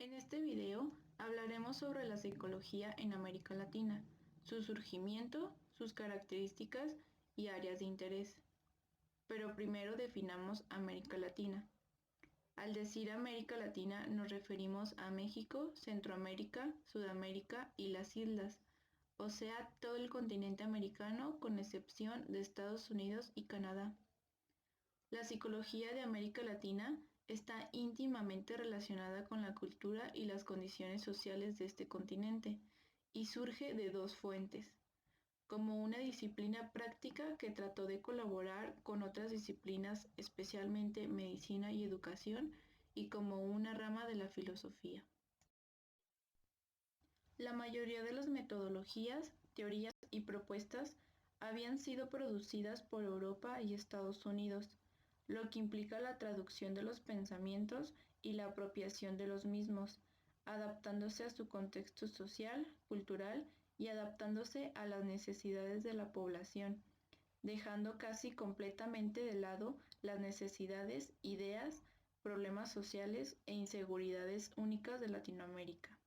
En este video hablaremos sobre la psicología en América Latina, su surgimiento, sus características y áreas de interés. Pero primero definamos América Latina. Al decir América Latina nos referimos a México, Centroamérica, Sudamérica y las islas, o sea, todo el continente americano con excepción de Estados Unidos y Canadá. La psicología de América Latina está íntimamente relacionada con la cultura y las condiciones sociales de este continente y surge de dos fuentes, como una disciplina práctica que trató de colaborar con otras disciplinas, especialmente medicina y educación, y como una rama de la filosofía. La mayoría de las metodologías, teorías y propuestas habían sido producidas por Europa y Estados Unidos, lo que implica la traducción de los pensamientos y la apropiación de los mismos, adaptándose a su contexto social, cultural y adaptándose a las necesidades de la población, dejando casi completamente de lado las necesidades, ideas, problemas sociales e inseguridades únicas de Latinoamérica.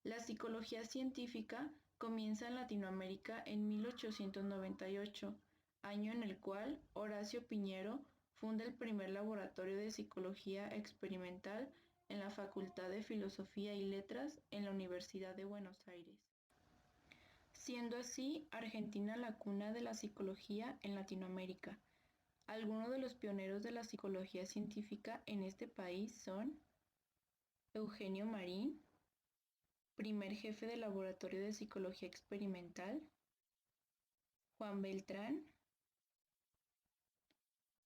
La psicología científica comienza en Latinoamérica en 1898, año en el cual Horacio Piñero funda el primer laboratorio de psicología experimental en la Facultad de Filosofía y Letras en la Universidad de Buenos Aires, siendo así Argentina la cuna de la psicología en Latinoamérica. Algunos de los pioneros de la psicología científica en este país son Eugenio Marín, primer jefe del Laboratorio de Psicología Experimental, Juan Beltrán,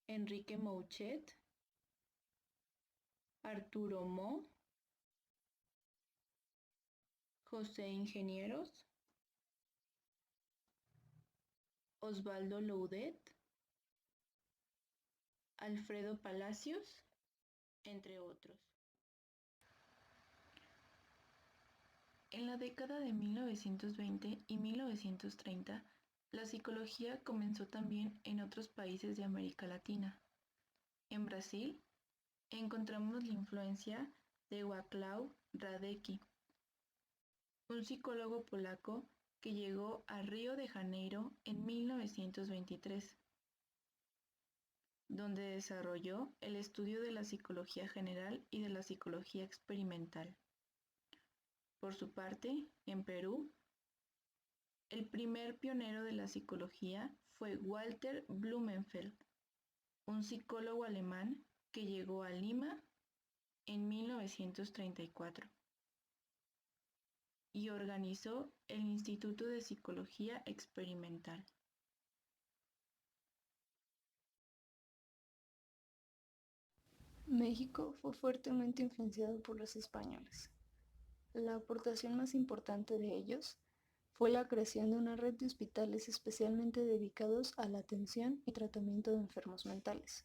Enrique Mouchet, Arturo Mo, José Ingenieros, Osvaldo Loudet, Alfredo Palacios, entre otros. En la década de 1920 y 1930, la psicología comenzó también en otros países de América Latina. En Brasil, encontramos la influencia de Wacław Radecki, un psicólogo polaco que llegó a Río de Janeiro en 1923, donde desarrolló el estudio de la psicología general y de la psicología experimental. Por su parte, en Perú, el primer pionero de la psicología fue Walter Blumenfeld, un psicólogo alemán que llegó a Lima en 1934 y organizó el Instituto de Psicología Experimental. México fue fuertemente influenciado por los españoles. La aportación más importante de ellos fue la creación de una red de hospitales especialmente dedicados a la atención y tratamiento de enfermos mentales,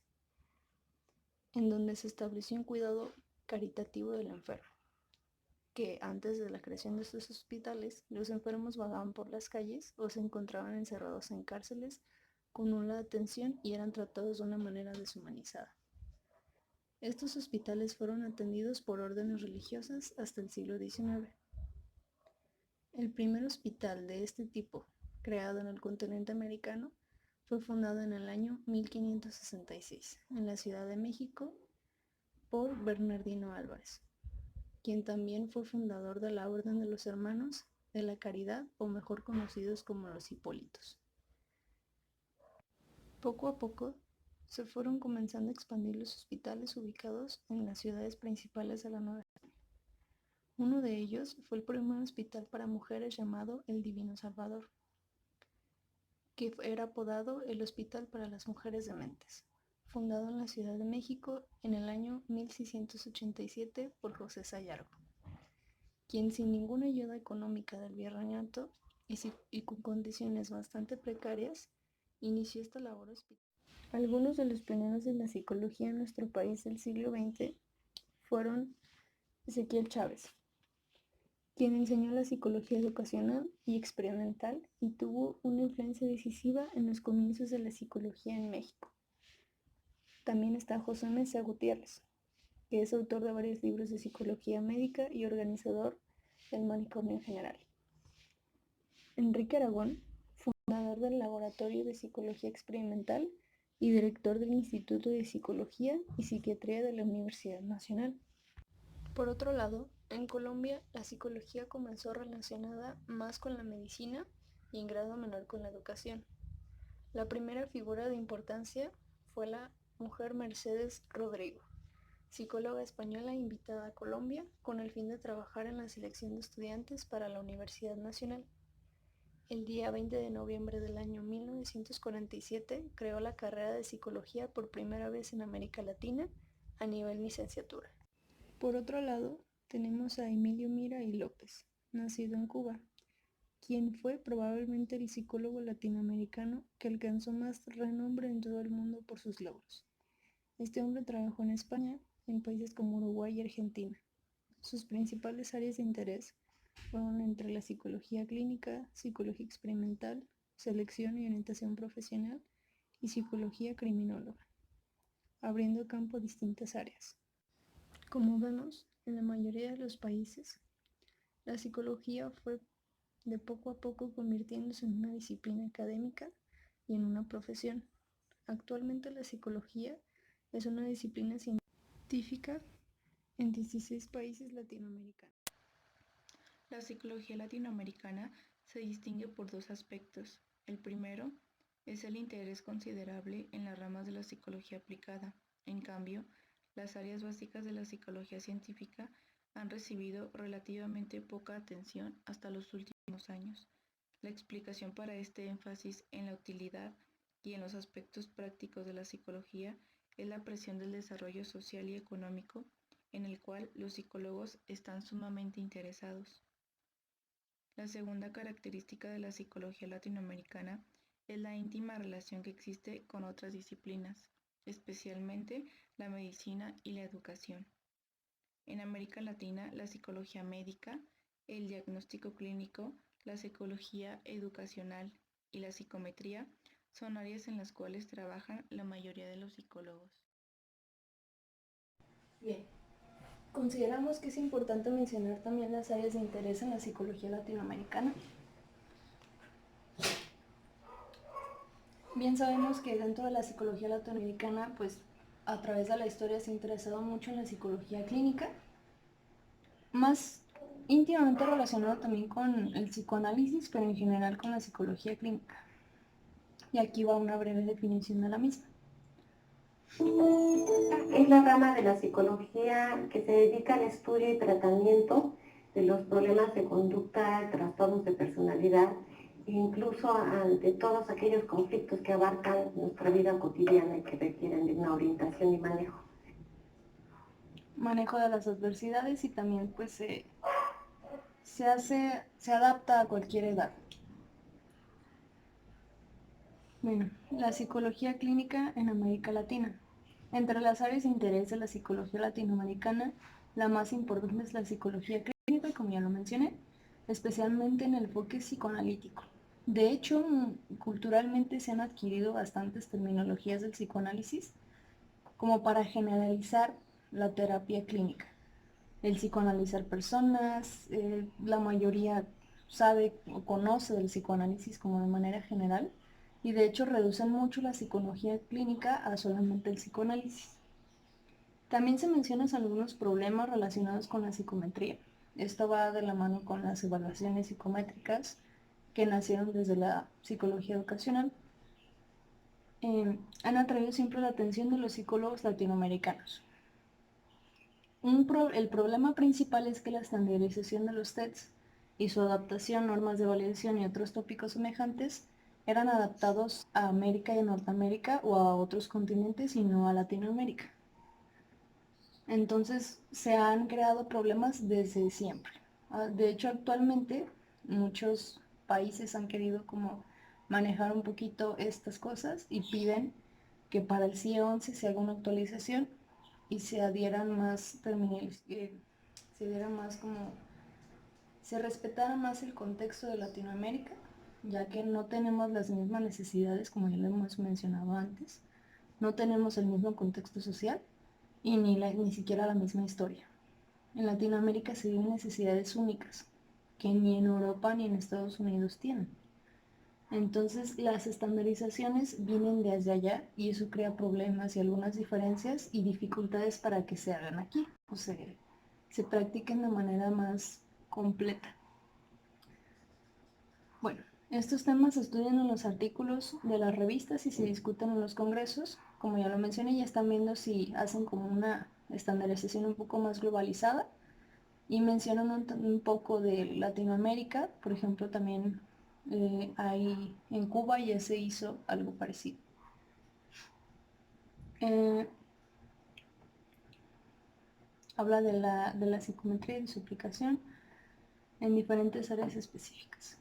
en donde se estableció un cuidado caritativo del enfermo, que antes de la creación de estos hospitales, los enfermos vagaban por las calles o se encontraban encerrados en cárceles con nula atención y eran tratados de una manera deshumanizada. Estos hospitales fueron atendidos por órdenes religiosas hasta el siglo XIX. El primer hospital de este tipo, creado en el continente americano, fue fundado en el año 1566 en la Ciudad de México por Bernardino Álvarez, quien también fue fundador de la Orden de los Hermanos de la Caridad, o mejor conocidos como los Hipólitos. Poco a poco se fueron comenzando a expandir los hospitales ubicados en las ciudades principales de la Nueva España. Uno de ellos fue el primer hospital para mujeres llamado el Divino Salvador, que era apodado el Hospital para las Mujeres Dementes, fundado en la Ciudad de México en el año 1687 por José Sayargo, quien sin ninguna ayuda económica del virreinato y con condiciones bastante precarias, inició esta labor hospitalaria. Algunos de los pioneros de la psicología en nuestro país del siglo XX fueron Ezequiel Chávez, quien enseñó la psicología educacional y experimental y tuvo una influencia decisiva en los comienzos de la psicología en México. También está José Mesa Gutiérrez, que es autor de varios libros de psicología médica y organizador del Manicomio General. Enrique Aragón, fundador del Laboratorio de Psicología Experimental y director del Instituto de Psicología y Psiquiatría de la Universidad Nacional. Por otro lado, en Colombia la psicología comenzó relacionada más con la medicina y en grado menor con la educación. La primera figura de importancia fue la mujer Mercedes Rodrigo, psicóloga española invitada a Colombia con el fin de trabajar en la selección de estudiantes para la Universidad Nacional. El día 20 de noviembre del año 1947 creó la carrera de psicología por primera vez en América Latina a nivel licenciatura. Por otro lado, tenemos a Emilio Mira y López, nacido en Cuba, quien fue probablemente el psicólogo latinoamericano que alcanzó más renombre en todo el mundo por sus logros. Este hombre trabajó en España, en países como Uruguay y Argentina. Sus principales áreas de interés fueron entre la psicología clínica, psicología experimental, selección y orientación profesional y psicología criminóloga, abriendo campo a distintas áreas. Como vemos, en la mayoría de los países, la psicología fue de poco a poco convirtiéndose en una disciplina académica y en una profesión. Actualmente la psicología es una disciplina científica en 16 países latinoamericanos. La psicología latinoamericana se distingue por dos aspectos. El primero es el interés considerable en las ramas de la psicología aplicada. En cambio, las áreas básicas de la psicología científica han recibido relativamente poca atención hasta los últimos años. La explicación para este énfasis en la utilidad y en los aspectos prácticos de la psicología es la presión del desarrollo social y económico en el cual los psicólogos están sumamente interesados. La segunda característica de la psicología latinoamericana es la íntima relación que existe con otras disciplinas, especialmente la medicina y la educación. En América Latina, la psicología médica, el diagnóstico clínico, la psicología educacional y la psicometría son áreas en las cuales trabajan la mayoría de los psicólogos. Bien, consideramos que es importante mencionar también las áreas de interés en la psicología latinoamericana. Bien sabemos que dentro de la psicología latinoamericana, pues a través de la historia se ha interesado mucho en la psicología clínica, más íntimamente relacionado también con el psicoanálisis, pero en general con la psicología clínica. Y aquí va una breve definición de la misma. Es la rama de la psicología que se dedica al estudio y tratamiento de los problemas de conducta, trastornos de personalidad e incluso de todos aquellos conflictos que abarcan nuestra vida cotidiana y que requieren de una orientación y manejo. Manejo de las adversidades y también pues se adapta a cualquier edad. Bueno, la psicología clínica en América Latina. Entre las áreas de interés de la psicología latinoamericana, la más importante es la psicología clínica, como ya lo mencioné, especialmente en el enfoque psicoanalítico. De hecho, culturalmente se han adquirido bastantes terminologías del psicoanálisis como para generalizar la terapia clínica. El psicoanalizar personas, la mayoría sabe o conoce del psicoanálisis como de manera general, y de hecho reducen mucho la psicología clínica a solamente el psicoanálisis. También se mencionan algunos problemas relacionados con la psicometría. Esto va de la mano con las evaluaciones psicométricas que nacieron desde la psicología educacional. Han atraído siempre la atención de los psicólogos latinoamericanos. El problema principal es que la estandarización de los tests y su adaptación, normas de validación y otros tópicos semejantes eran adaptados a América y a Norteamérica o a otros continentes y no a Latinoamérica. Entonces se han creado problemas desde siempre. De hecho, actualmente muchos países han querido como manejar un poquito estas cosas y piden que para el CIE 11 se haga una actualización y se adhieran más se respetara más el contexto de Latinoamérica, ya que no tenemos las mismas necesidades, como ya lo hemos mencionado antes, no tenemos el mismo contexto social, y ni siquiera la misma historia. En Latinoamérica se viven necesidades únicas que ni en Europa ni en Estados Unidos tienen. Entonces las estandarizaciones vienen desde allá y eso crea problemas y algunas diferencias y dificultades para que se hagan aquí, o sea, se practiquen de manera más completa. Bueno, estos temas se estudian en los artículos de las revistas y se discuten en los congresos. Como ya lo mencioné, ya están viendo si hacen como una estandarización un poco más globalizada y mencionan un poco de Latinoamérica. Por ejemplo, también hay en Cuba ya se hizo algo parecido. Habla de la psicometría y de su aplicación en diferentes áreas específicas.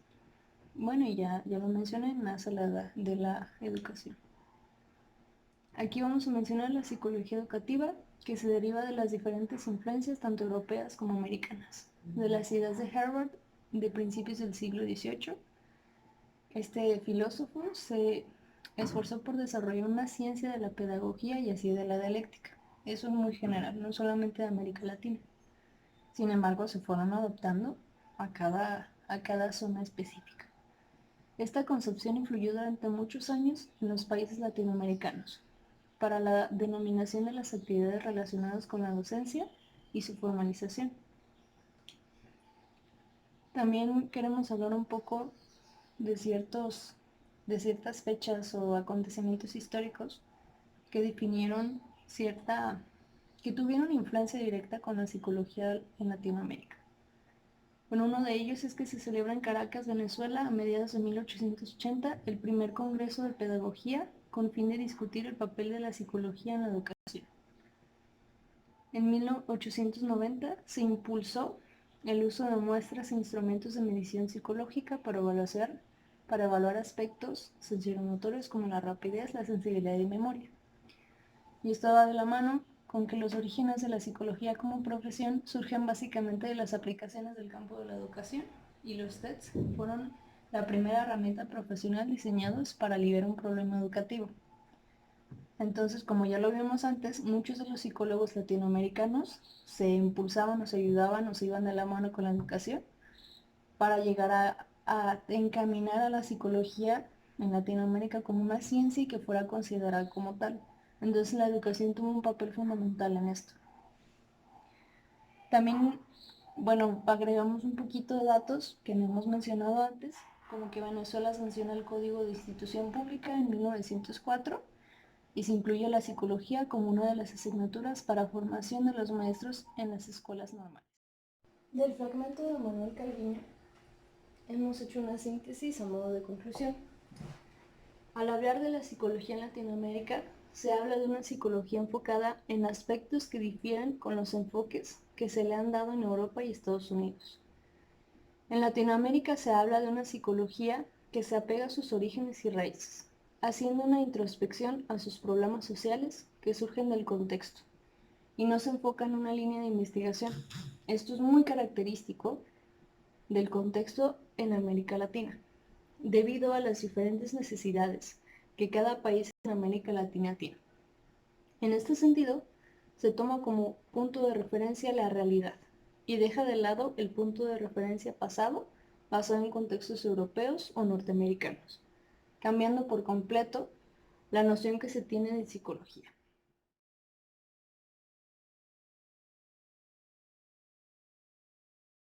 Bueno, y ya lo mencioné, nace de la educación. Aquí vamos a mencionar la psicología educativa, que se deriva de las diferentes influencias, tanto europeas como americanas, de las ideas de Harvard de principios del siglo XVIII. Este filósofo se esforzó por desarrollar una ciencia de la pedagogía y así de la dialéctica. Eso es muy general, no solamente de América Latina. Sin embargo, se fueron adaptando a cada zona específica. Esta concepción influyó durante muchos años en los países latinoamericanos para la denominación de las actividades relacionadas con la docencia y su formalización. También queremos hablar un poco de ciertas fechas o acontecimientos históricos que definieron que tuvieron influencia directa con la psicología en Latinoamérica. Bueno, uno de ellos es que se celebra en Caracas, Venezuela, a mediados de 1880, el primer Congreso de Pedagogía con fin de discutir el papel de la psicología en la educación. En 1890 se impulsó el uso de muestras e instrumentos de medición psicológica para evaluar aspectos sensoriales como la rapidez, la sensibilidad y memoria. Y esto va de la mano con que los orígenes de la psicología como profesión surgen básicamente de las aplicaciones del campo de la educación, y los TEDs fueron la primera herramienta profesional diseñados para aliviar un problema educativo. Entonces, como ya lo vimos antes, muchos de los psicólogos latinoamericanos se impulsaban o se ayudaban o se iban de la mano con la educación para llegar a encaminar a la psicología en Latinoamérica como una ciencia y que fuera considerada como tal. Entonces la educación tuvo un papel fundamental en esto. También, bueno, agregamos un poquito de datos que no hemos mencionado antes, como que Venezuela sanciona el Código de Institución Pública en 1904 y se incluye la psicología como una de las asignaturas para formación de los maestros en las escuelas normales. Del fragmento de Manuel Calviño hemos hecho una síntesis a modo de conclusión. Al hablar de la psicología en Latinoamérica, se habla de una psicología enfocada en aspectos que difieren con los enfoques que se le han dado en Europa y Estados Unidos. En Latinoamérica se habla de una psicología que se apega a sus orígenes y raíces, haciendo una introspección a sus problemas sociales que surgen del contexto, y no se enfoca en una línea de investigación. Esto es muy característico del contexto en América Latina, debido a las diferentes necesidades que cada país en América Latina tiene. En este sentido, se toma como punto de referencia la realidad y deja de lado el punto de referencia pasado basado en contextos europeos o norteamericanos, cambiando por completo la noción que se tiene de psicología.